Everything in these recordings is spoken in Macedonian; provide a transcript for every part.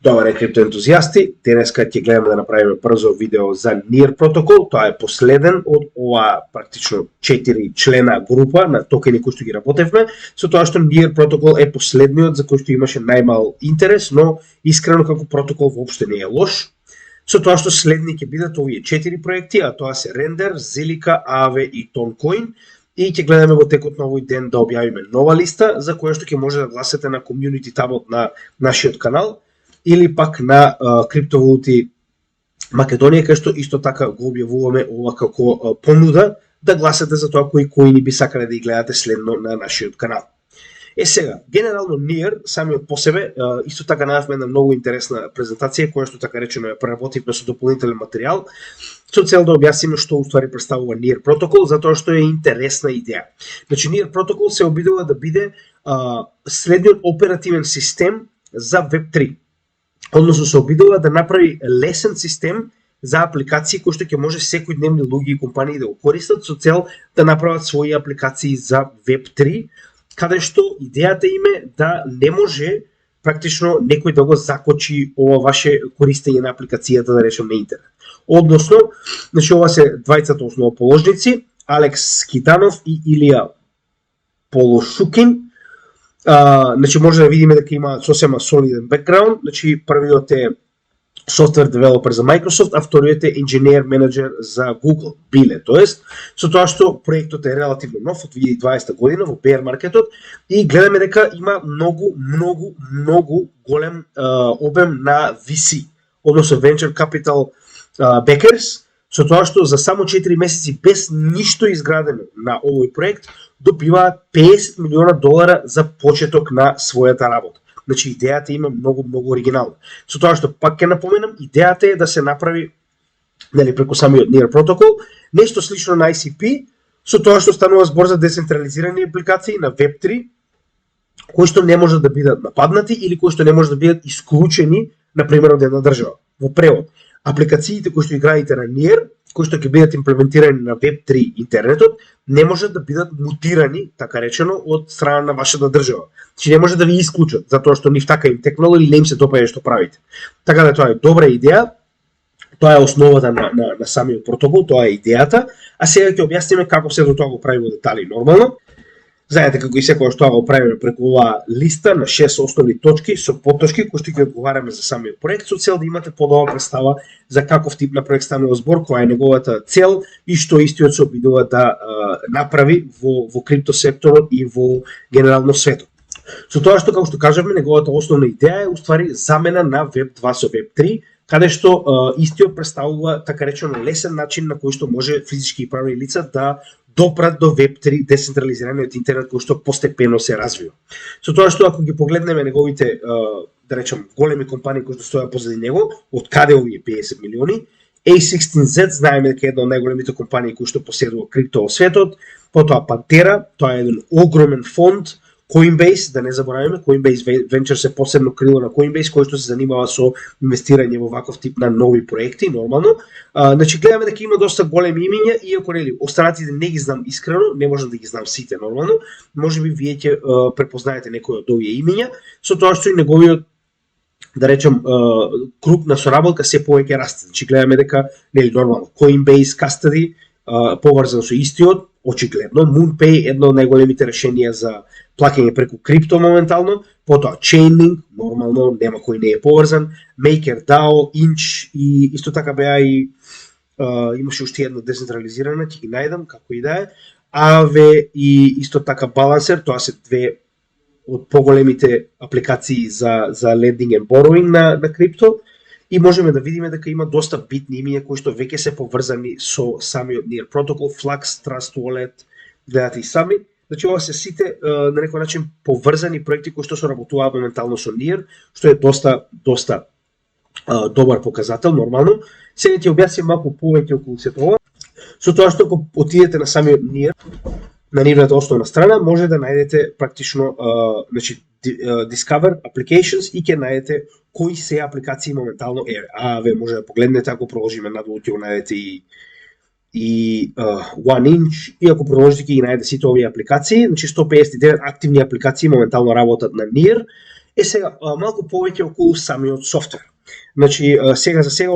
Добре, криптоентузијасти, денеска ќе гледаме да направиме брзо видео за NEAR протокол. Тоа е последен од ова практично 4 члена група на токени кои што ги работевме, со тоа што NEAR протокол е последниот за кој што имаше најмал интерес, но искрено како протокол воопште не е лош. Со тоа што следни ќе бидат овие 4 проекти, а тоа се Render, Zilliqa, Aave и Toncoin. И ќе гледаме во текот на овој ден да објавиме нова листа за која што ќе може да гласате на community табот на нашиот канал или пак на криптовалути Македонија, кај што исто така го објавуваме ова како понуда да гласате за тоа кои ни би сакале да ги гледате следно на нашиот канал. Сега, генерално NEAR самиот по себе, исто така најавме една многу интересна презентација која што така речено ја преработивме со дополнителен материјал со цел да објасниме што уствари представува NEAR протокол, затоа што е интересна идеја. Значи NEAR протокол се обидува да биде следниот оперативен систем за Web3. Односно се обидува да направи лесен систем за апликации кои што ќе може секојдневни луѓе и компании да го користат со цел да направат своји апликации за Web3, каде што идејата им е да не може практично некој да го закочи ова ваше користење на апликацијата, да речем, на интернет. Односно, значи ова се двајцата основоположници, Алекс Китанов и Илија Полошукин. Значи може да видиме дека има сосема солиден бекграунд. Значи првиот е software developer за Microsoft, а вториот е engineer manager за Google, биле. Тоест, со тоа што проектот е релативно нов од 2020 година во bear маркетот и гледаме дека има многу голем обем на VC, односно Venture Capital backers, со тоа што за само 4 месеци без ништо изградено на овој проект добиваат $50 милиона за почеток на својата работа. Значи идејата има многу оригинална. Со тоа што пак ќе напоменам, идејата е да се направи преку самиот NEAR протокол нешто слично на ICP, со тоа што станува збор за децентрализирани апликации на Web3 кои што не можат да бидат нападнати или кои што не можат да бидат исклучени на пример од една држава. Во превод, апликациите кои што играите на NEAR, кои што ќе бидат имплементирани на Web3 интернетот, не можат да бидат мутирани, така речено, од страна на вашата држава. Значи не може да ви исклучат, затоа што нив така им текнало или не им се допаѓа што правите. Така да тоа е добра идеја, тоа е основата на самиот протокол, тоа е идејата, а сега ќе објасниме како се до тоа го прави во детали нормално. Знаете како и секогаш тоа го правиме преку оваа листа на 6 основни точки со потточки кои што ќе одговараме за самиот проект со цел да имате подобра представа за каков тип на проект станува збор, која е неговата цел и што истиот се обидува да направи во криптосекторот и во генерално светот. Со тоа што, како што кажавме, неговата основна идеја е уствари замена на Web2 со Web3, каде што истиот представува така речено лесен начин на кој што може физички и правни лица да допрат до Web3 децентрализираниот интернет кој што постепено се развива. Со тоа што ако ги погледнеме неговите, да речем, големи компании кои што стојат позади него, од каде овие 50 милиони, A16Z знаеме дека е една од најголемите компании кои што поседува крипто во светот, потоа Pantera, тоа е еден огромен фонд, Coinbase, да не забораваме, Coinbase Ventures е посебно крило на Coinbase, кој што се занимава со инвестирање во ваков тип на нови проекти, нормално. Значи гледаме дека има доста големи имиња, иако нели останатите не ги знам искрено, не можам да ги знам сите нормално, можеби вие ќе препознаете некои од овие имиња, со тоа што и неговиот, да речем, круг на соработка се повеќе расте. Значи гледаме дека нели нормално Coinbase Custody поврзан со истиот, очигледно MoonPay едно од најголемите решенија за плаќање преку крипто моментално, потоа Chainlink, нормално нема кој не е поврзан, MakerDAO, Inch и исто така беа и имаше уште едно децентрализирано, ќе ги најдам како и да е, Aave и исто така Balancer, тоа се две од поголемите апликации за lending and borrowing на крипто. И можеме да видиме дека има доста битни имиња кои што веќе се поврзани со самиот NEAR протокол, Flux, Trust Wallet, гледате и сами. Значи ова се сите на некој начин поврзани проекти кои што се работуваат моментално со NEAR, што е доста добар показател нормално. Сега ќе објаснам малку повеќе околу сето ова. Со тоа што ако отидете на самиот NEAR, на нивната основна страна, може да најдете практично значи Discover Applications и ќе најдете кои се апликации моментално е. Ве може да погледнете, ако продолжиме надолу ќе го најдете и OneInch, и ако продолжите ќе ги најдете сите овие апликации, значи 159 активни апликации моментално работат на NEAR Сега, малку повеќе околу самиот софтвер. Значи, сега за сега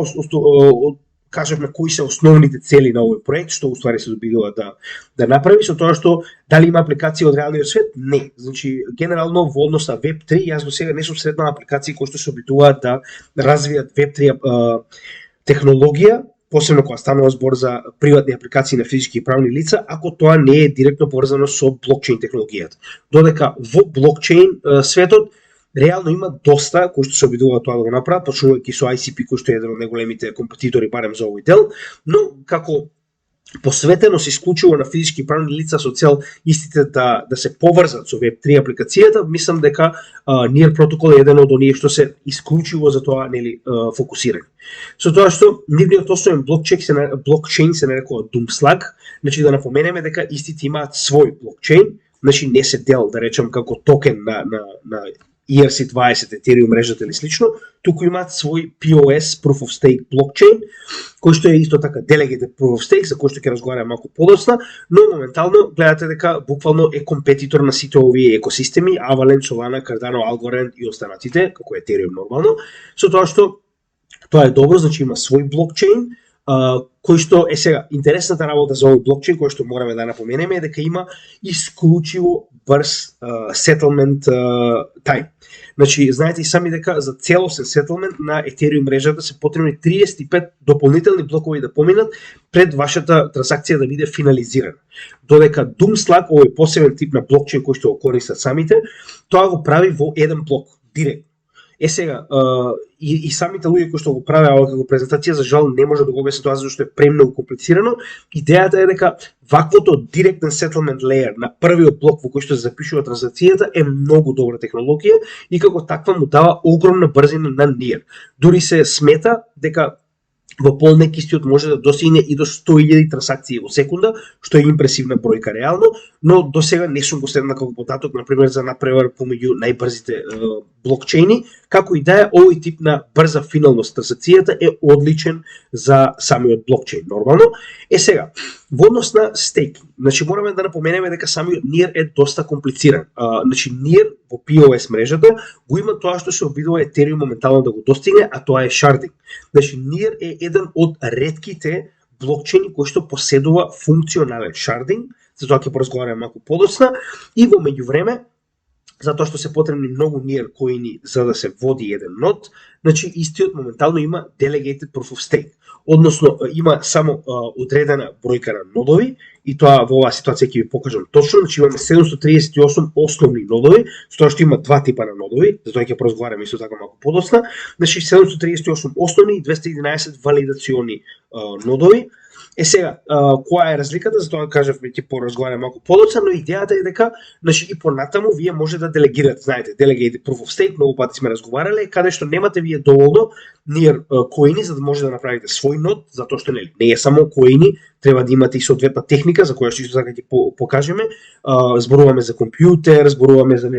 кажавме кои се основните цели на овој проект, што уствари се добидува да направи, со тоа што дали има апликации од реалниот свет? Не. Значи, генерално во однос на Web3, јас до сега не сум сретнал апликации кои што се обидуваат да развијат Web3 технологија, посебно кога станува збор за приватни апликации на физички и правни лица, ако тоа не е директно поврзано со блокчейн технологијата. Додека во блокчейн светот реално има доста кои што се обидуваат тоа да го направат, почнувајќи со ICP кој што е еден од најголемите компетитори барем за овој дел, но како посветено се исклучиво на физички и правни лица со цел истите да се поврзат со Web3 апликацијата, мислам дека Near протокол е еден од оние што се исклучиво за тоа фокусирани. Со тоа што нивниот основен блокчейн се нарекува Doomslug, значи да напоменеме дека истите имаат свој блокчейн, значи не се дел, да речем, како токен на ERC20, Ethereum мрежата или слично, туку имаат свој POS, Proof of Stake блокчейн, кој што е исто така Delegated Proof of Stake, за кој што ќе разговараме малку подоцна, но моментално гледате дека буквално е компетитор на сите овие екосистеми, Avalanche, Solana, Cardano, Algorand и останатите, како Ethereum нормално, со тоа што тоа е добро, значи има свој блокчейн, кој што е сега интересната работа за овој блокчейн, кој што мораме да напоменеме е дека има исклучиво брз settlement time. Значи, знаете и сами дека за целосен settlement на Ethereum мрежата се потребни 35 дополнителни блокови да поминат пред вашата транзакција да биде финализирана. Додека Doomslug, овој посебен тип на блокчейн кој што го користат самите, тоа го прави во еден блок, директно. Сега, и самите луѓе кои што го правеа како презентација, за жал не може да го објасни тоа зашто е премногу комплицирано. Идејата е дека ваквото директен settlement layer на првиот блок во кој што се запишува транзакцијата е многу добра технологија и како таква му дава огромна брзина на Near. Дури се смета дека во полнек истиот може да достигне и до 100.000 трансакции во секунда, што е импресивна бројка реално, но до сега не сум го следнал како податок, например, за напревар помеѓу најбрзите блокчейни, како и да е, овој тип на брза финалност транзакцијата е одличен за самиот блокчейн, нормално. Сега, во однос на стейкинг, значи мораме да напоменеме дека самиот Near е доста комплициран. Значи Near во POS мрежата го има тоа што се обидува Ethereum моментално да го достигне, а тоа е шардинг. Значи Near е еден од ретките блокчейни кој што поседува функционален шардинг, за тоа ќе поразговараме малку подоцна, и во меѓувреме, затоа што се потребни многу Near коини за да се води еден нод, значи истиот моментално има Delegated Proof of Stake. Односно, има само одредена бројка на нодови, и тоа во оваа ситуација ќе ви покажам точно, значи имаме 738 основни нодови, со тоа што има два типа на нодови, за тоа ќе поразговараме исто така малку подоцна, значи 738 основни и 211 валидациони нодови. Сега, која е разликата, за тоа кажавме ќе поразговараме малку подоцна, но идејата е дека, значи и понатаму вие може да делегирате, знаете, Delegated Proof of Stake, многу пати сме разговарале, каде што немате вие доволно Near коини за да може да направите свој нод, затоа што не е само коини, треба да имате и соодветна техника за која што исто така ќе покажеме, зборуваме за компјутер, зборуваме за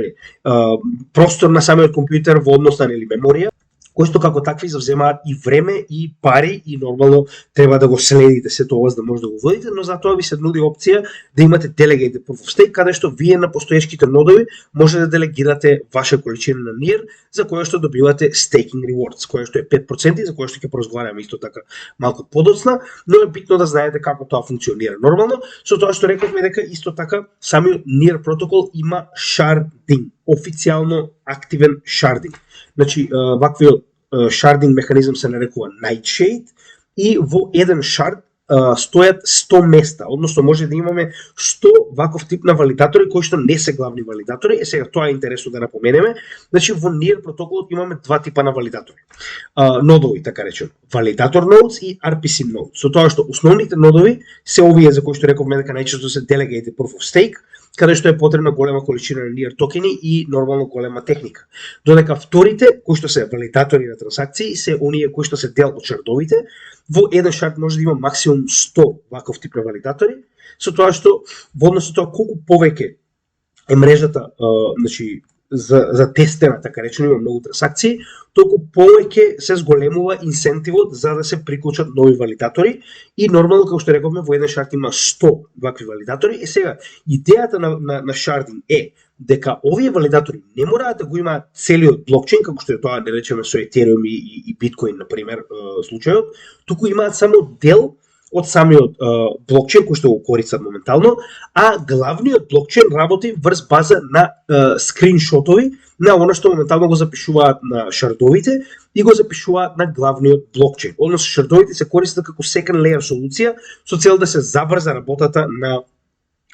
простор на самиот компјутер во однос на меморија, кои што како такви завземаат и време и пари и нормално треба да го следите се тоа за да може да го водите, но затоа ви се нуди опција да имате Delegated Proof of Stake, каде што вие на постоешките нодови може да делегирате ваша количина на Near, за која што добивате staking rewards, која што е 5%, за која што ќе поразговараме исто така малку подоцна, но е битно да знаете како тоа функционира нормално, со тоа што рековме дека исто така самиот Near протокол има sharding, официјално активен sharding. Значи, ваквиот шардинг механизам се нарекува Nightshade и во еден шард стојат 100 места, односно може да имаме 100 ваков тип на валидатори кои што не се главни валидатори. Сега тоа е интересно да напоменеме. Значи во Near протоколот имаме два типа на валидатори. Нодови, така речем, validator nodes и RPC nodes. Со тоа што основните нодови се овие за кои што рековме дека најчесто се Delegated Proof of Stake, каде што е потребна голема количина на Near токени и нормално голема техника. Додека вторите, кои што се валидатори на трансакции, се оние кои што се дел од шардовите, во еден шард може да има максимум 100 ваков тип на валидатори, со тоа што во однос на тоа колку повеќе е мрежата, значи за тестена, така речено, има многу трансакции, толку повеќе се зголемува инсентивот за да се приклучат нови валидатори и нормално, како што рековме, во еден шард има 100 вакви валидатори. И сега, идејата на шардинг е дека овие валидатори не мораат да го имаат целиот блокчейн, како што е тоа, да речеме, со Ethereum и Bitcoin, например, случајот, туку имаат само дел од самиот блокчейн кој што го користат моментално, а главниот блокчейн работи врз база на скриншотови на она што моментално го запишуваат на шардовите и го запишуваат на главниот блокчейн. Односно, шардовите се користат како second layer солуција со цел да се забрза работата на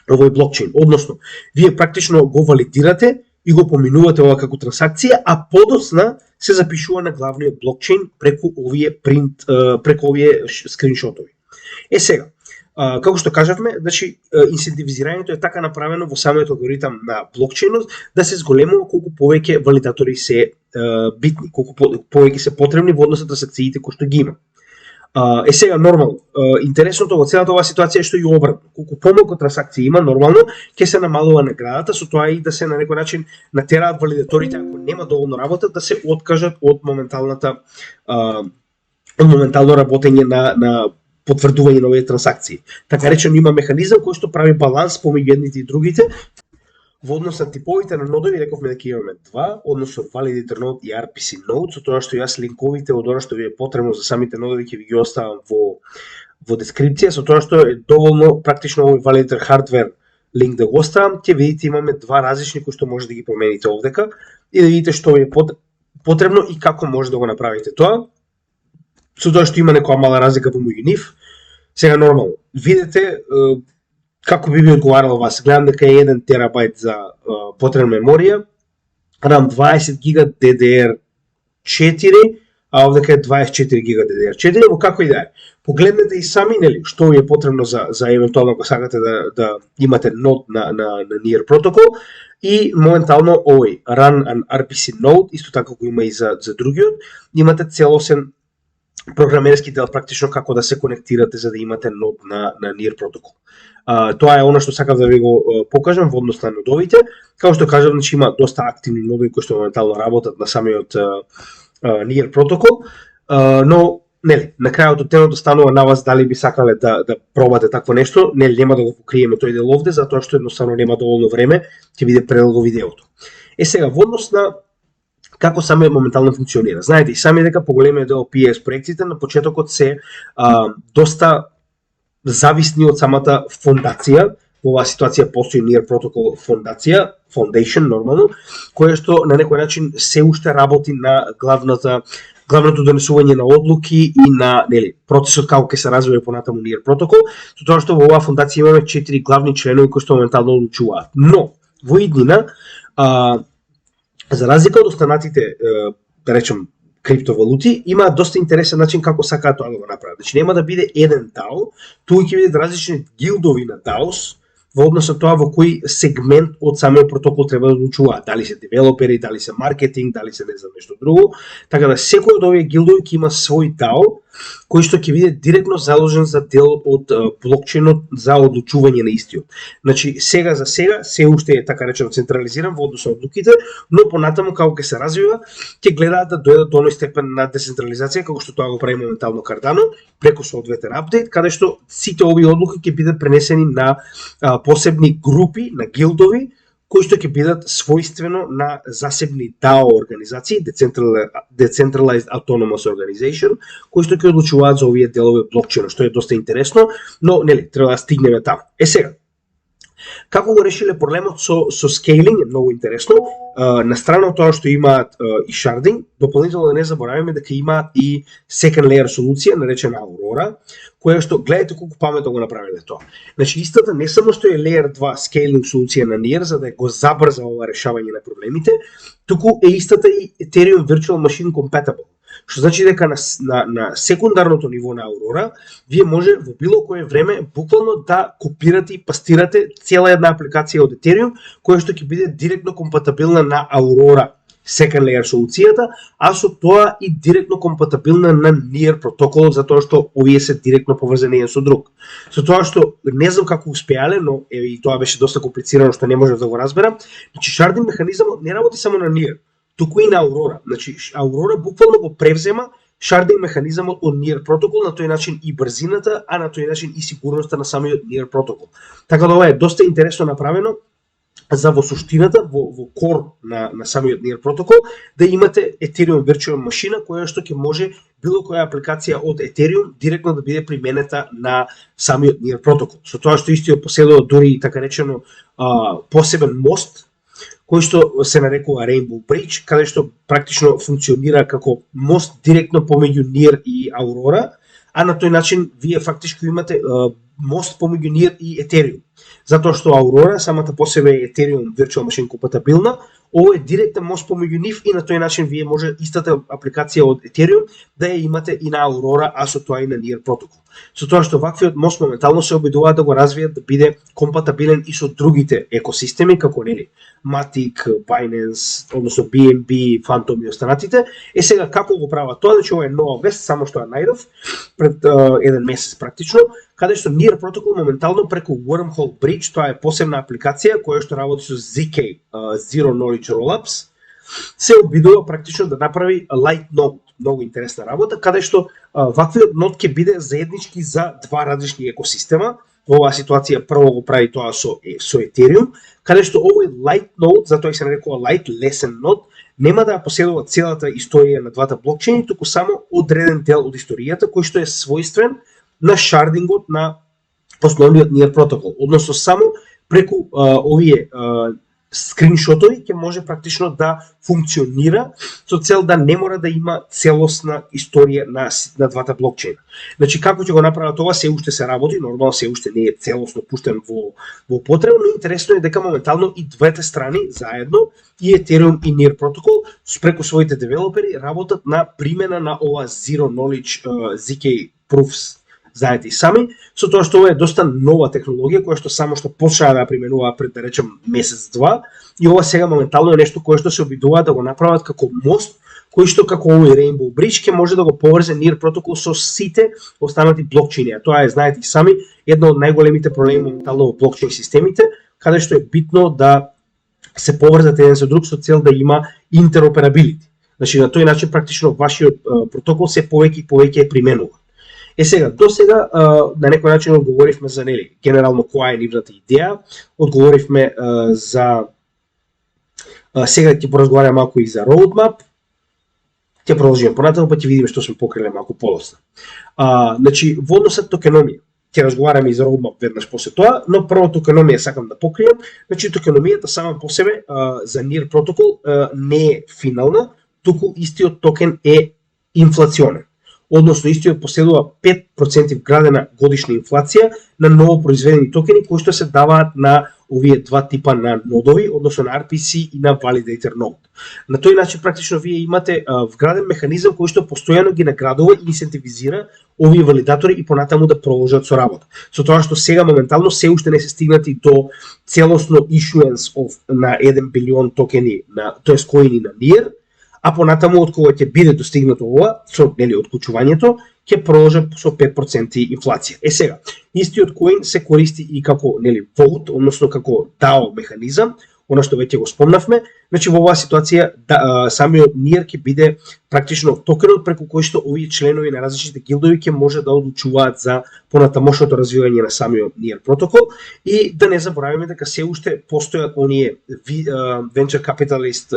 овој блокчейн. Односно, вие практично го валидирате и го поминувате ова како трансакција, а подоцна се запишува на главниот блокчейн преку овие скриншотови. Сега, како што кажавме, значи инсентивизирањето е така направено во самиот алгоритам на блокчейнот да се зголемува колку повеќе валидатори се битни, колку повеќе се потребни во однос на трансакциите кои што ги има. Сега нормално, интересното во целата оваа ситуација е што и обратно. Колку помалку трансакции има, нормално ќе се намалува наградата, со тоа и да се на некој начин натераат валидаторите, ако нема доволно работа, да се откажат од моментално работење на потврдување на овие трансакции. Така речено, има механизам кој што прави баланс помеѓу едните и другите. Во однос на типовите на нодови, рековме дека имаме два, односно Validator Node и RPC Node, со тоа што јас линковите од она што ви е потребно за самите нодови ќе ви ги оставам во дескрипција, со тоа што е доволно практично овој Validator Hardware линк да го оставам, ќе видите имаме два различни кои што може да ги промените овдека и да видите што ви е потребно и како може да го направите тоа. Со тоа што има некоја мала разлика помеѓу нив. Сега нормално, видите како би одговарало вас. Гледам дека е 1 терабајт за потребна меморија, RAM 20 гига DDR4, а овдека е 24 гига DDR4, но како и да е. Погледнете и сами, нели, што ви е потребно за евентуално ако сакате да имате нод на Near протокол и моментално овој Run an RPC Node, исто така го има и за другиот, имате целосен програмерски дел практично како да се конектирате за да имате нод на Near протокол. Тоа е она што сакав да ви го покажам во однос на нодовите. Како што кажав, значи има доста активни нодови кои што моментално работат на самиот Near протокол, но нели, на крајот од темото станува на вас дали би сакале да пробате такво нешто. Нели, нема да го покриеме тој дел овде, затоа што едноставно нема доволно време, ќе биде предолго видеото. Сега, во однос на како саме моментално функционира. Знаете и сами дека поголемиот дел PS проектите на почетокот се доста зависни од самата фондација. Во оваа ситуација постои Near протокол фондација, Foundation нормално, која што на некој начин се уште работи на главното донесување на одлуки и на процесот како ќе се развива понатаму Near протокол, со тоа што во оваа фондација имаме 4 главни членови кои што моментално одлучуваат. Но во иднина за разлика од останатите, да речем, криптовалути, има доста интересен начин како сакаат тоа да го направат. Значи нема да биде еден DAO, туку ќе бидат различни гилдови на DAOs во однос на тоа во кој сегмент од самиот протокол треба да одлучуваат. Дали се девелопери, дали се маркетинг, дали се не знам нешто друго. Така да секој од овие гилдови ќе има свој DAO кој што ќе биде директно заложен за дел од блокчейнот за одлучување на истиот. Значи сега за сега се уште е така речено централизиран во однос на одлуките, но понатаму како ќе се развива, ќе гледаат да дојдат до оној степен на децентрализација како што тоа го прави моментално Cardano преку соодветен апдейт, каде што сите овие одлуки ќе бидат пренесени на посебни групи, на гилдови, кои што ќе бидат својствено на засебни DAO организации, Decentralized Autonomous Organization, кои што ќе одлучуваат за овие делови блокчейнот, што е доста интересно, но нели треба да стигнеме таму. Сега, како го решиле проблемот со скейлинг е многу интересно. На страна од тоа што имаат и шардинг, дополнително да не забораваме дека имаат и second layer солуција наречена Aurora, која што гледате колку паметно го направиле тоа. Значи истата не само што е layer 2 скейлинг солуција на Near за да го забрза ова решавање на проблемите, туку е истата и Ethereum Virtual Machine Compatible. Што значи дека на секундарното ниво на Aurora, вие може во било кое време буквално да копирате и пастирате цела една апликација од Ethereum, која што ќе биде директно компатабилна на Aurora second layer солуцијата, а со тоа и директно компатибилна на NIR протоколот, затоа што овие се директно поврзани еден со друг. Со тоа што не знам како успеале, но и тоа беше доста комплицирано што не можев да го разберам. Значи шардинг механизмот не работи само на NIR, туку и на Aurora. Значи Aurora буквално го превзема шардинг механизмот од NIR протокол, на тој начин и брзината, а на тој начин и сигурноста на самиот NIR протокол. Така да ова е доста интересно направено за во суштината, во кор на самиот NIR протокол, да имате Ethereum Virtual машина која што ќе може било која апликација од Ethereum директно да биде применета на самиот NIR протокол. Со тоа што истиот поседува дури така речено посебен мост кој што се нарекува Rainbow Bridge, каде што практично функционира како мост директно помеѓу NIR и Aurora, а на тој начин вие фактички имате мост помеѓу NIR и Ethereum. Затоа што Aurora самата по себе е Ethereum Virtual Machine компатибилна, ово е директен мост помеѓу нив и на тој начин вие може истата апликација од Ethereum да ја имате и на Aurora, а со тоа и на NIR протокол. Со тоа што ваквиот мост моментално се обидуваат да го развијат да биде компатибилен и со другите екосистеми како нели Matic, Binance, односно BNB, Phantom и останатите. Сега како го прават тоа? Значи ова е нова вест, само што ја најдов пред еден месец практично, каде што NIR протокол моментално преку Wormhole Bridge, тоа е посебна апликација која што работи со ZK, Zero Knowledge Rollups, се обидува практично да направи Light Node, многу интересна работа, каде што ваквиот нод ќе биде заеднички за два различни екосистема. Во оваа ситуација прво го прави тоа со Ethereum, каде што овој Light Node, затоа се нарекува Light Lesson Node, нема да поседува целата историја на двата блокчейни, туку само одреден дел од историјата кој што е својствен на шардингот на основниот NIR протокол. Односно само преку овие скриншотови ќе може практично да функционира со цел да не мора да има целосна историја на двата блокчейна. Значи како ќе го направат ова, се уште се работи, нормално се уште не е целосно пуштен во употреба, но интересно е дека моментално и двете страни заедно, и Ethereum и NIR протокол, преку своите девелопери работат на примена на ова Zero Knowledge ZK Proofs. Знаете и сами, со тоа што ова е доста нова технологија која што само што почнаа да применува пред да речем месец-два, и ова сега моментално е нешто кое што се обидуваат да го направат како мост, кој што како овој Rainbow Bridge ќе може да го поврзе NIR протокол со сите останати блокчейни. Тоа е, знаете и сами, едно од најголемите проблеми моментално во блокчейн системите, каде што е битно да се поврзат еден со друг со цел да има интероперабилити. Значи на тој начин практично вашиот протокол се повеќе и повеќе е применува. Сега, до сега, на некој начин одговоривме за нели, генерално која е нивната идеја, одговоривме за, сега ќе поразговараме малку и за roadmap, ќе продолжиме понатаму, па ќе видиме што сме покриле малку подоцна. Значи, во односот токеномија, ќе разговараме и за roadmap веднаш после тоа, но прво токеномија сакам да покрием. Значи, токеномијата сама по себе за NIR протокол не е финална, туку истиот токен е инфлационен. Односно истиот поседува 5% вградена годишна инфлација на ново произведени токени кои што се даваат на овие два типа на нодови, односно на RPC и на Validator Node. На тој начин практично вие имате вграден механизам кој што постојано ги наградува и инсентивизира овие валидатори и понатаму да продолжат со работа. Со тоа што сега моментално се уште не се стигнати до целосно issuance на 1 билион токени тоест коини на NIR, а понатаму од кога ќе биде достигнато ова, со нели отклучувањето, ќе продолжи со 5% инфлација. Сега, истиот коин се користи и како нели vote, односно како DAO механизам, она што веќе го спомнавме. Значи во оваа ситуација самиот NIR ќе биде практично токенот преку кој што овие членови на различните гилдови ќе може да одлучуваат за понатамошното развивање на самиот NIR протокол. И да не забораваме дека се уште постојат оние venture capitalist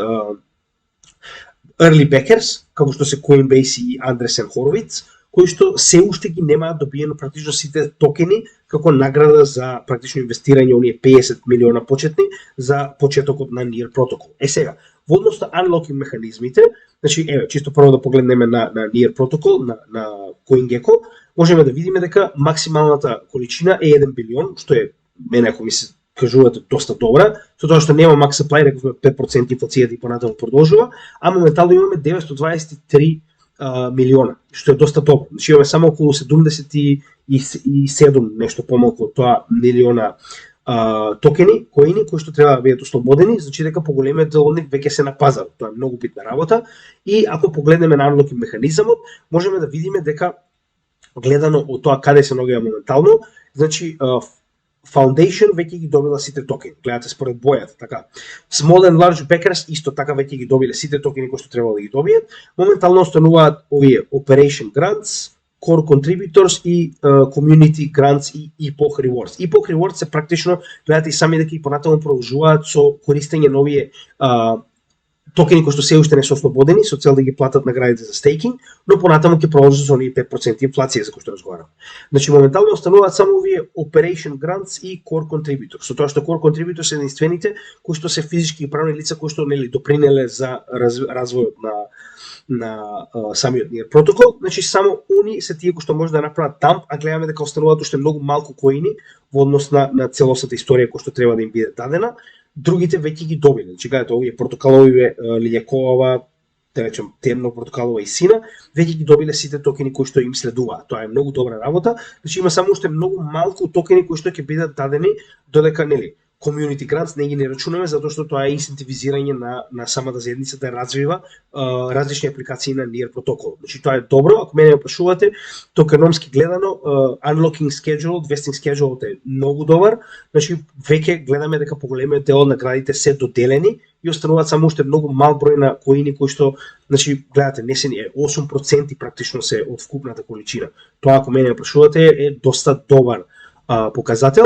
early backers, како што се Coinbase и Andreessen Horowitz, кои што се уште ги немаат добиено практично сите токени како награда за практично инвестирање оние 50 милиона почетни за почетокот на NIR протокол. Сега, во однос на unlocking механизмите, значи чисто прво да погледнеме на NIR протокол, на CoinGecko, можеме да видиме дека максималната количина е 1 билион, што е мене ако ми се кажувате доста добра, со тоа што нема max supply, рековме 5% инфлацијата и понатаму продолжува, а моментално имаме 923 милиона, што е доста добро. Значи имаме само околу 77 нешто помалку од тоа милиона токени, коини кои што треба да бидат ослободени, значи дека поголемиот дел од нив веќе се на пазар. Тоа е многу битна работа и ако погледнеме на unlocking механизмот, можеме да видиме дека гледано од тоа каде се наоѓа моментално, значи Foundation веќе ги добила сите токени. Гледате според бојата, така. Small and large backers исто така веќе ги добиле сите токени кои што требало да ги добијат. Моментално остануваат овие Operation Grants, Core Contributors и Community Grants и Epoch Rewards. Epoch Rewards се практично, гледате и сами дека и понатаму продолжуваат со користење на овие токени кои што се уште не се ослободени со цел да ги платат наградите за стейкинг, но понатаму ќе продолжат со оние 5% инфлација за кои што разговарам. Значи моментално остануваат само овие Operation Grants и Core Contributors. Со тоа што Core Contributors се единствените кои што се физички и правни лица кои што нели допринеле за развојот на самиот NEAR протокол. Значи само они се тие кои што може да направат дамп, а гледаме дека остануваат уште многу малку коини во однос на целосната историја која што треба да им биде дадена. Другите веќе ги добиле. Значи гледате овие портокалови лињаковава, да речем темно портокалова и сина, веќе ги добиле сите токени кои што им следуваат. Тоа е многу добра работа. Значи има само уште многу малку токени кои што ќе бидат дадени додека нели Community Grants не ги не рачунаме затоа што тоа е инсентивизирање на самата заедница да развива различни апликации на NEAR протокол. Значи тоа е добро, ако мене ме прашувате, токеномски гледано, unlocking schedule, vesting schedule е многу добар. Значи веќе гледаме дека поголемиот дел од наградите се доделени и остануваат само уште многу мал број на коини кои што, значи гледате, не се е 8% практично се од вкупната количина. Тоа ако мене ме прашувате е доста добар показател.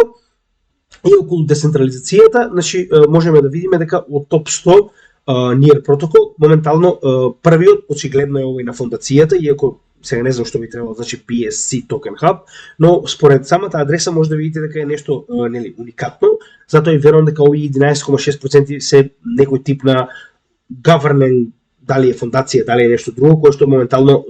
И околу децентрализацијата, значи можеме да видиме дека од топ 100 NEAR протокол, моментално првиот очигледно е овој на фондацијата, иако сега не знам што би требало, значи BSC Token Hub, но според самата адреса може да видите дека е нешто нели уникатно, затоа и верувам дека овие 11,6% се некој тип на government, дали е фондација, дали е нешто друго, кое што моментално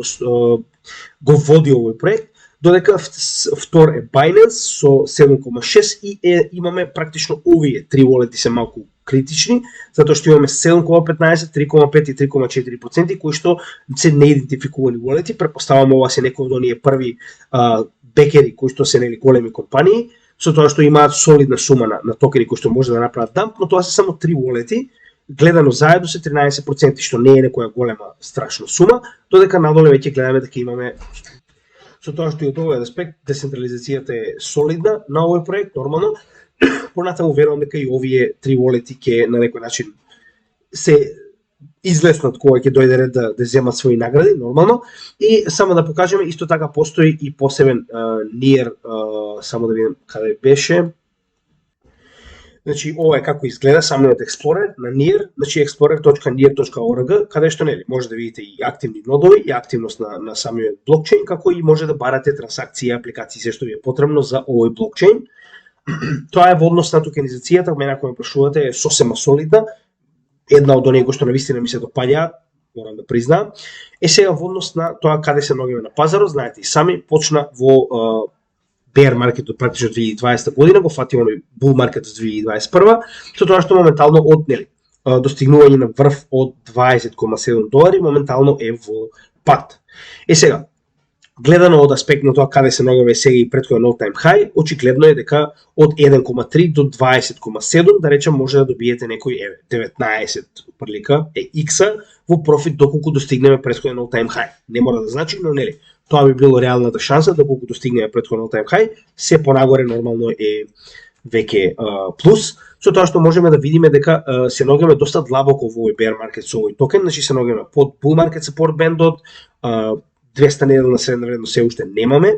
го води овој проект. Додека втор е Binance со 7,6 и имаме практично овие три волети се малку критични, затоа што имаме 7,15, 3,5 и 3,4% кои што се неидентификувани волети. Претпоставам ова се некои од оние први бекери кои што се нели големи компании, со тоа што имаат солидна сума на токени кои што може да направат дамп, но тоа се само три волети. Гледано заедно се 13%, што не е некоја голема страшна сума, додека надоле веќе гледаме дека имаме со тоа што и од овој аспект децентрализацијата е солидна на овој проект, нормално. Понатаму верувам дека и овие три волети ќе на некој начин се излеснат кога ќе дојде ред да земат своји награди, нормално. И само да покажеме, исто така постои и посебен NEAR, само да видим каде беше. Значи ова е како изгледа самиот Explorer на NEAR, значи explorer.near.org, каде што нели може да видите и активни нодови и активност на самиот блокчейн, како и може да барате трансакции, апликации, се што ви е потребно за овој блокчейн. Тоа е во однос на токенизацијата, мене ако ме прашувате е сосема солидна, една од оние кои што навистина ми се допаѓаат, морам да признаам. Сега во однос на тоа каде се наоѓаме на пазарот, знаете и сами, почна во bear маркетот практично 2020 година, го фати оној bull маркетот 2021, со тоа што моментално од нели достигнување на врв од $20,7, моментално е во пат. Сега, гледано од аспект на тоа каде се наоѓаме сега и претходен all-time high, очигледно е дека од 1,3 до 20,7, да речем, може да добиете некој 19 прилика X-а во профит доколку достигнеме претходен all-time high. Не мора да значи, но нели, тоа би било реалната шанса доколку достигнеме претходен all-time high, се понагоре нормално е веќе плюс, со тоа што можеме да видиме дека се наоѓаме доста длабоко во овој bear market со овој токен, значи се наоѓаме под bull market support бендот, 200 неделна средна вредност се уште немаме,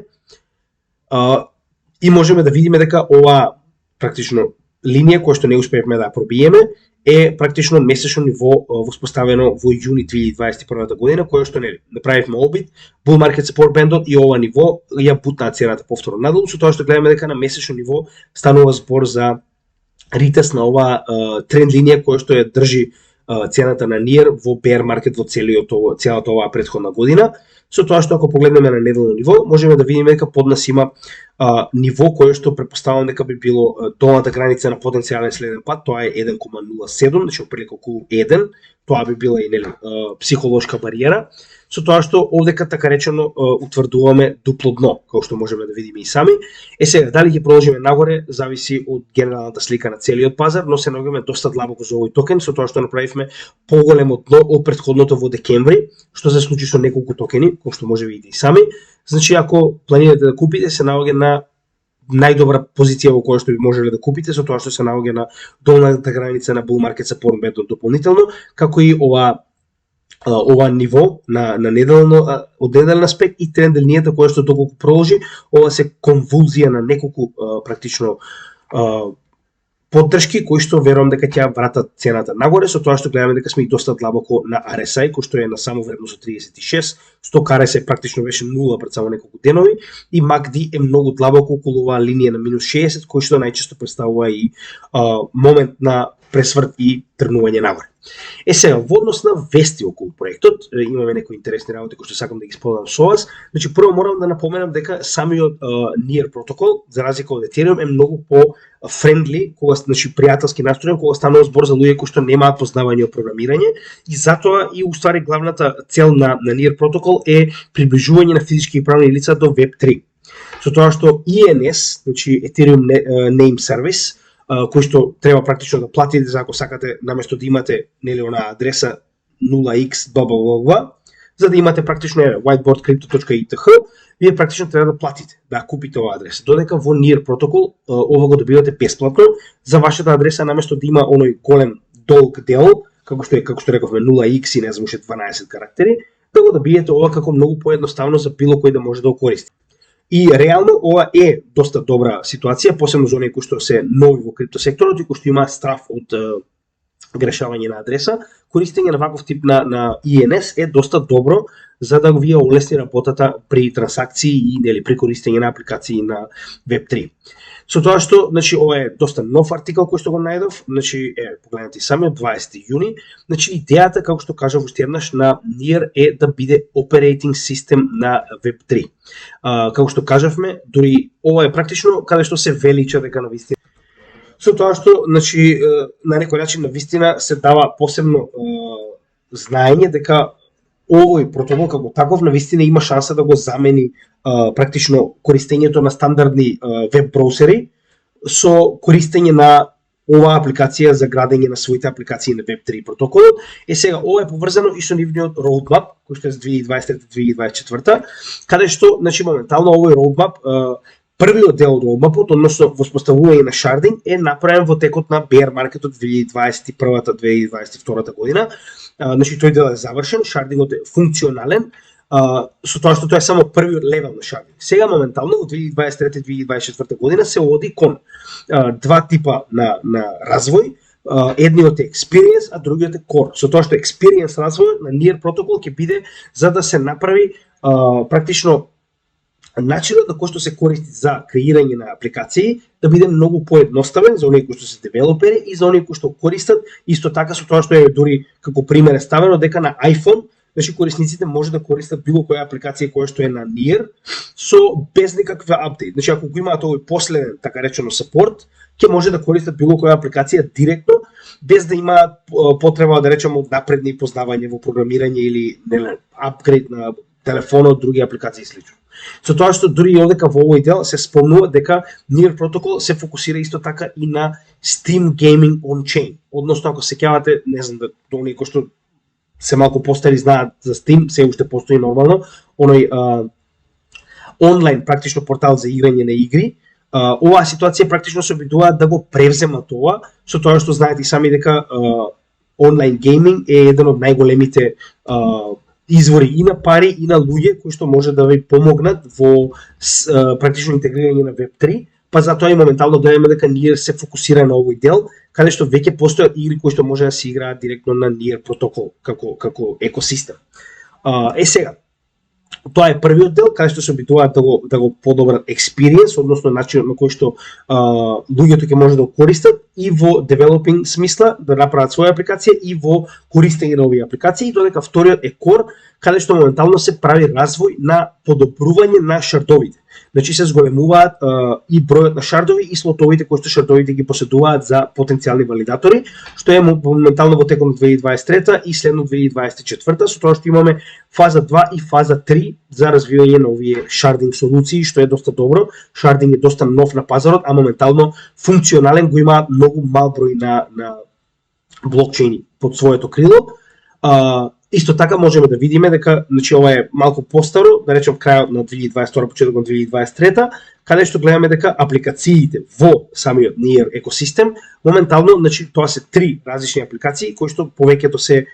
и можеме да видиме дека ова практично линија која што не успеевме да пробиеме е практично месечно ниво воспоставено во јуни 2021 година, која што нели направивме обид, bull market support бендот и ова ниво ја бутна цената повторно надолу, со тоа што гледаме дека на месечно ниво станува збор за ритест на ова тренд линија која што ја држи цената на NEAR во bear market во целата оваа претходна година. Со тоа што ако погледнеме на неделно ниво, можеме да видиме дека под нас има ниво кое што претпоставувам дека би било долната граница на потенцијален следен пат, тоа е 1,07, значи прилика околу 1, тоа би била и нели психолошка бариера. со тоа што овдека така речено утврдуваме дупло дно, како што можеме да видиме и сами. Сега, дали ќе продолжиме нагоре, зависи од генералната слика на целиот пазар, но се наоѓаме доста длабоко за овој токен, со тоа што направивме поголемо дно од претходното во декември, што се случи со неколку токени, кои што може видите и сами. Значи, ако планирате да купите, се наоѓа на најдобра позиција во која што би можеле да купите, со тоа што се наоѓа на долната граница на bull market support бендот дополнително, како и ова ниво на неделно од неделен аспект и тренд линијата која што доколку продолжи, ова се конвулзија на неколку практично поддршки кои што верувам дека ќе вратат цената нагоре, со тоа што гледаме дека сме и доста длабоко на RSI кој што е на само вредност од 36, сток RSI практично беше 0 пред само неколку денови и MACD е многу длабоко околу оваа линија на минус 60 кој што најчесто представува и момент на пресврт и тргнување нагоре. Сега, во однос на вести околу проектот, имаме некои интересни работи кои што сакам да ги споделам со вас. Значи, прво морам да напоменам дека самиот Near протокол, за разлика од Ethereum, е многу по-френдли, значи пријателски настроен, кога станува збор за луѓе кои што немаат познавање од програмирање, и затоа и уствари главната цел на Near протокол е приближување на физички и правни лица до Web3. Со тоа што ENS, значи Ethereum Name Service, кој што треба практично да платите за ако сакате наместо да имате нели она адреса 0x blah, за да имате практично whiteboardcrypto.eth, вие практично треба да платите да купите оваа адреса. Додека во Near протокол ова го добивате бесплатно за вашата адреса наместо да има оној голем долг дел, како што рековме 0x и не знам уште 12 карактери, да го добиете ова како многу поедноставно за било кој да може да го користи. И реално ова е доста добра ситуација, посебно за оние кои што се нови во криптосекторот и кои што имаат страф од грешавање на адреса. Користење на ваков тип на ENS е доста добро за да вие олесни работата при трансакции и нели при користење на апликации на Web3. Со тоа што, значи, ова е доста нов артикал кој што го најдов, значи, погледнете сами, 20 јуни, значи, идејата, како што кажав уште еднаш, на Near е да биде operating system на Web3. Како што кажавме, дури ова е практично каде што се велича дека на вистина. Со тоа што, значи, на некој начин на вистина се дава посебно знаење дека овој протокол како таков на вистина има шанса да го замени практично користењето на стандардни веб браузери со користење на оваа апликација за градење на своите апликации на Web3 протоколот. Сега ова е поврзано и со нивниот roadmap кој што е за 2023-2024, каде што, значи, моментално овој roadmap, првиот дел од roadmapот, односно воспоставување на шардинг, е направен во текот на bear маркетот 2021-2022 година. Значи, тој дел е завршен, шардингот е функционален, со тоа што тоа е само првиот левел на шардинг. Сега моментално во 2023-2024 година се оди кон два типа на развој. Едниот е experience, а другиот е core. Со тоа што experience развој на Near протокол ќе биде за да се направи практично начинот на кој што се користи за креирање на апликации да биде многу поедноставен за оние кои што се девелопери и за оние кои што користат, исто така со тоа што е дури како пример е ставено дека на iPhone, значи корисниците може да користат било која апликација која што е на Near со без никаква апдейт. Значи ако го имаат овој последен така речено сапорт, ќе може да користат било која апликација директно без да имаат потреба да речеме од напредни познавање во програмирање или апгрейд на телефонот, други апликации и слично. Со тоа што дури и одека во овој дел се спомнува дека Near протокол се фокусира исто така и на Steam Gaming on Chain. Односно ако се сеќавате, не знам да оние кои што се малку постари знаат за Steam, се уште постои нормално, оној онлайн практично портал за играње на игри. Оваа ситуација практично се обидуваат да го превземат ова, со тоа што знаете и сами дека онлайн гейминг е еден од најголемите извори и на пари и на луѓе кои што може да ви помогнат во практично интегрирање на Web3, па затоа и моментално гледаме дека Near се фокусира на овој дел, каде што веќе постојат игри кои што може да се играат директно на Near протокол како екосистем. Сега, тоа е првиот дел каде што се обидуваат да го подобрат experience, односно начинот на кој што луѓето ќе може да го користат и во developing смисла да направат своја апликација и во користење на овие апликации, додека вториот е core, каде што моментално се прави развој на подобрување на шардовите. Значи се зголемуваат и бројот на шардови и слотовите кои што шардовите ги поседуваат за потенцијални валидатори, што е моментално во текот на 2023 и следно 2024, со тоа што имаме фаза 2 и фаза 3 за развивање на овие шардинг солуции, што е доста добро. Шардинг е доста нов на пазарот, а моментално функционален, го има многу мал број на блокчейни под своето крило. Исто така можеме да видиме дека, значи ова е малку постаро, да речем крајот на 2022, почетокот на 2023, каде што гледаме дека апликациите во самиот NEAR екосистем, моментално, значи тоа се три различни апликации кои што повеќето се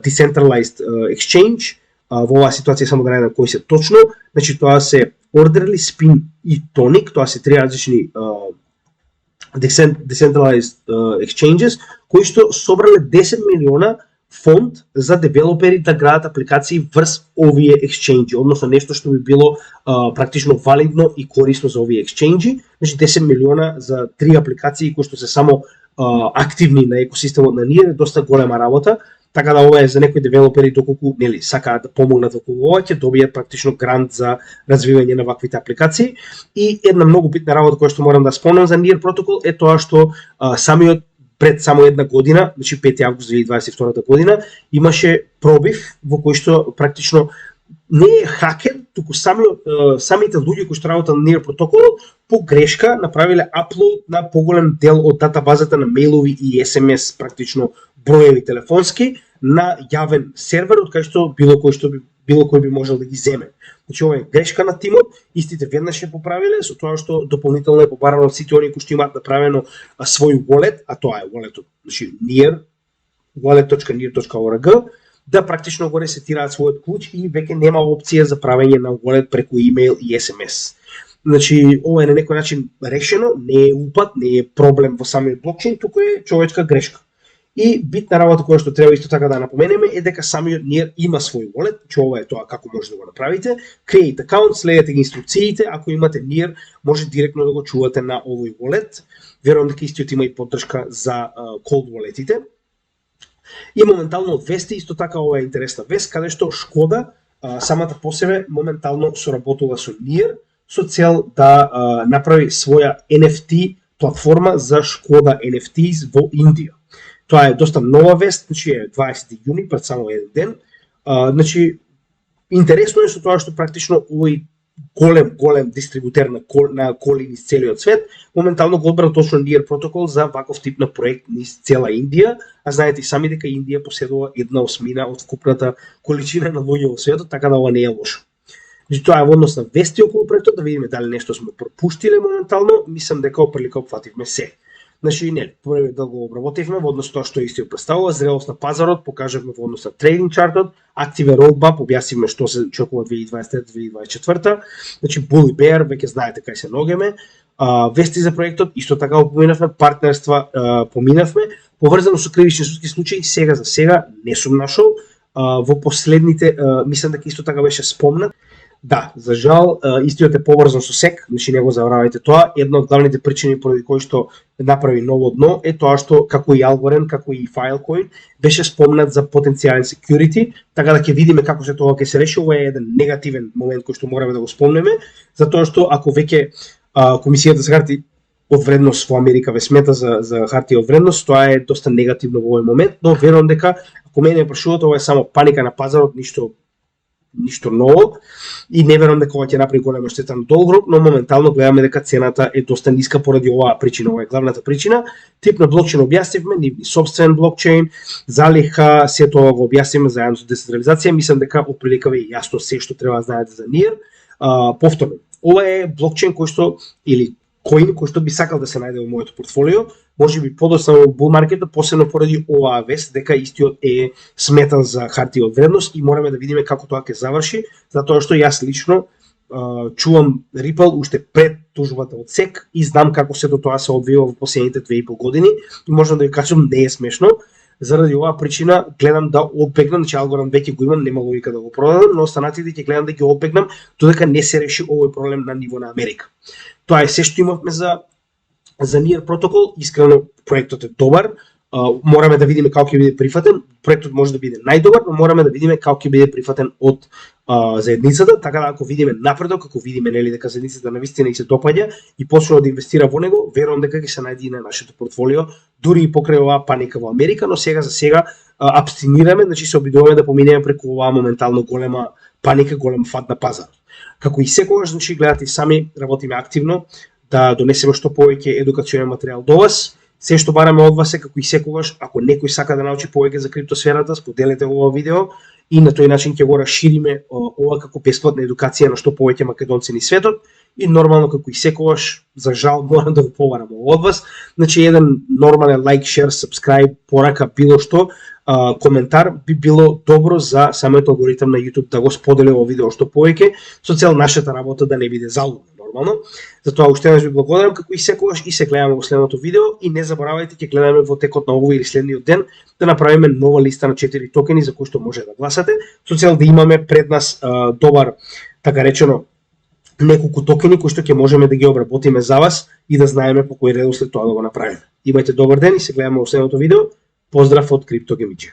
decentralized exchange, во оваа ситуација само да најдам кои се точно, значи тоа се Orderly, Spin и Tonic, тоа се три различни decentralized exchanges кои што собрале 10 милиона фонд за девелопери да градат апликации врз овие ексченџи, односно нешто што би било практично валидно и корисно за овие ексченџи. Значи 10 милиона за три апликации кои што се само активни на екосистемот на NEAR, доста голема работа, така да ова е за некои девелопери доколку нели сакаат да помогнат околу ова, ќе добијат практично грант за развивање на ваквите апликации. И една многу битна работа која што морам да спомнам за NEAR протокол е тоа што самиот пред само една година, значи 5 август 2022 година, имаше пробив во кој што практично не е хакер, туку самите луѓе кои што работат на NEAR протоколот по грешка направиле аплоуд на поголем дел од датабазата на мејлови и SMS, практично броеви телефонски, на јавен сервер од кај што било кој би можел да ги земе. Значи ова е грешка на тимот, истите веднаш ја поправиле со тоа што дополнително е побарано од сите оние кои што имаат направено свој wallet, а тоа е walletот, значи NEAR, wallet.near.org, да практично го ресетираат својот клуч и веќе нема опција за правење на wallet преку имејл и SMS. Значи ова е на некој начин решено, не е упад, не е проблем во самиот блокчейн, туку е човечка грешка. И битна работа која што треба исто така да напоменеме е дека самиот NEAR има свој wallet, че ова е тоа како може да го направите. Create account, следете ги инструкциите, ако имате NEAR, може директно да го чувате на овој wallet. Верувам дека истиот има и поддршка за cold walletите. И моментално од вести исто така ова е интересна вест, каде што Шкода самата по себе моментално соработува со NEAR со цел да направи своја NFT платформа за Шкода NFTs во Индија. Тоа е доста нова вест, значи е 20 јуни, пред само еден ден. Значи интересно е со тоа што практично овој голем дистрибутер на коли низ целиот свет моментално го одбра точно NEAR протокол за ваков тип на проект низ цела Индија, а знаете и сами дека Индија поседува 1/8 од вкупната количина на луѓе во светот, така да ова не е лошо. Значи тоа е во однос на вести околу проектот, да видиме дали нешто сме пропуштиле моментално, мислам дека опрлика опфативме се. Значи, нели, првиот да го обработивме во однос тоа што истиот представува, зрелост на пазарот, покажавме во однос на трейдинг чартот, активен roadmap, објаснивме што се очекува 2023-2024, значи bull и bear, веќе знаете кај се ногеме, вести за проектот, исто така поминавме, партнерства поминавме, поврзано со кривични судски случаи, сега за сега не сум нашол, во последните, мислам дека исто така беше спомнат. Да, за жал, истиот е поврзан со SEC, значи не го заборавајте тоа. Една од главните причини поради кои што направи ново дно е тоа што како и Algorand, како и Filecoin беше спомнат за потенцијален security, така да ќе видиме како се тоа ќе се реши. Ова е еден негативен момент кој што мораме да го спомнеме, затоа што ако веќе комисијата за харти од вредност во Америка ве смета за хартија од вредност, тоа е доста негативно во овој момент, но верувам дека ако мене прашувате, ова е само паника на пазарот, ништо ново, и не верувам дека ова ќе направи голема штета на долг, но моментално гледаме дека цената е доста ниска поради оваа причина, ова е главната причина. Тип на блокчейн објаснивме, нивни собствен блокчейн, залиха, се тоа го објаснивме заедно со децентрализација, мислам дека отприлика ви јасно се што треба да знаете за NEAR. Повторно, ова е блокчейн кој што или коин кој што би сакал да се најде во моето портфолио, може би подоцна во bull маркетот, посебно поради оваа вест дека истиот е сметан за хартија од вредност и мораме да видиме како тоа ќе заврши, затоа што јас лично чувам Ripple уште пред тужбата од SEC и знам како сето тоа се одвива во последните 2,5 години и можам да ви кажам не е смешно. Заради оваа причина гледам да одбегнам, че Algorand веќе го имам, нема логика да го продадам, но останатите ќе гледам да ги одбегнам додека не се реши овој проблем на ниво на Америка. Тоа е се што имавме за NEAR протокол, искрено проектот е добар, мораме да видиме како ќе биде прифатен. Проектот може да биде најдобар, но мораме да видиме како ќе биде прифатен од заедницата, така да ако видиме напредок, ако видиме нели дека заедницата навистина и се допаѓа и почнува да инвестира во него, верувам дека ќе се најде и на нашето портфолио, дури и покрај оваа паника во Америка, но сега за сега абстинираме, значи се обидуваме да поминеме преку оваа моментално голема паника, голем фат на пазар. Како и секогаш, значи гледате и сами, работиме активно да донесеме што повеќе едукационен материјал до вас. Се што бараме од вас е како и секогаш, ако некој сака да научи повеќе за криптосферата, споделете ова видео и на тој начин ќе го расшириме ова како бесплатна едукација на што повеќе македонци низ светот. И нормално како и секогаш, за жал морам да го побарам од вас, значи еден нормален лайк, шер, сабскрајб, порака, било што, коментар би било добро за самиот алгоритам на YouTube да го сподели ово видео што повеќе, со цел нашата работа да не биде залудна нормално. Затоа уште еднаш ви благодарам како и секогаш и се гледаме во следното видео и не заборавајте ќе гледаме во текот на овој или следниот ден да направиме нова листа на 4 токени за кои што може да гласате, со цел да имаме пред нас добар, така речено, неколку токени кои што ќе можеме да ги обработиме за вас и да знаеме по кој редослед тоа да го направиме. Имајте добар ден и се гледаме во следното видео. Поздрав од CryptoGaming.